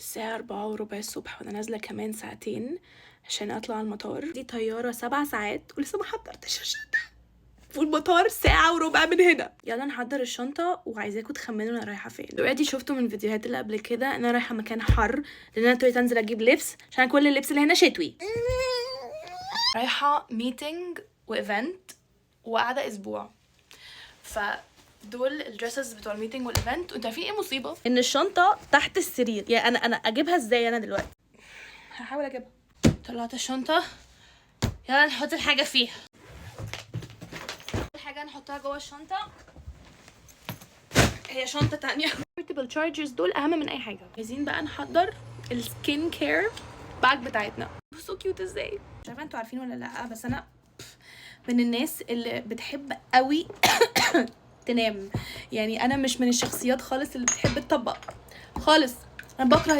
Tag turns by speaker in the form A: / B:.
A: الساعة 4:15 الصبح وانا نازلة كمان ساعتين عشان اطلع المطار. دي طيارة 7 ساعات ولسه ما حضرتش الشنطة، والمطار 1:15 ساعة من هنا. يلا نحضر الشنطة وعايزاكم تخمنوا انا رايحة فين. دلوقتي شفتوا من الفيديوهات اللي قبل كده ان انا رايحة مكان حر، لان انا اضطريت انزل اجيب لبس عشان كل اللبس اللي هنا شتوي. رايحة ميتنج وايفنت وقاعدة اسبوع، فدول الدريسز بتوع الميتنج والايفنت. وانتوا عارفين ايه المصيبة؟ ان الشنطة تحت السرير. يعني انا اجيبها ازاي انا دلوقتي؟ هحاول اجيبها. طلعت الشنطة، يلا نحط الحاجة فيها. الحاجة نحطها جوه الشنطة هي شنطة تانية. portable chargers دول اهم من اي حاجة. عايزين بقى نحضر السكين كير باج بتاعتنا. بصوا كيوت ازاي. مش عارفة انتوا عارفين ولا لا، بس انا من الناس اللي بتحب قوي تنام. يعني انا مش من الشخصيات خالص اللي بتحب تطبق خالص. انا بكره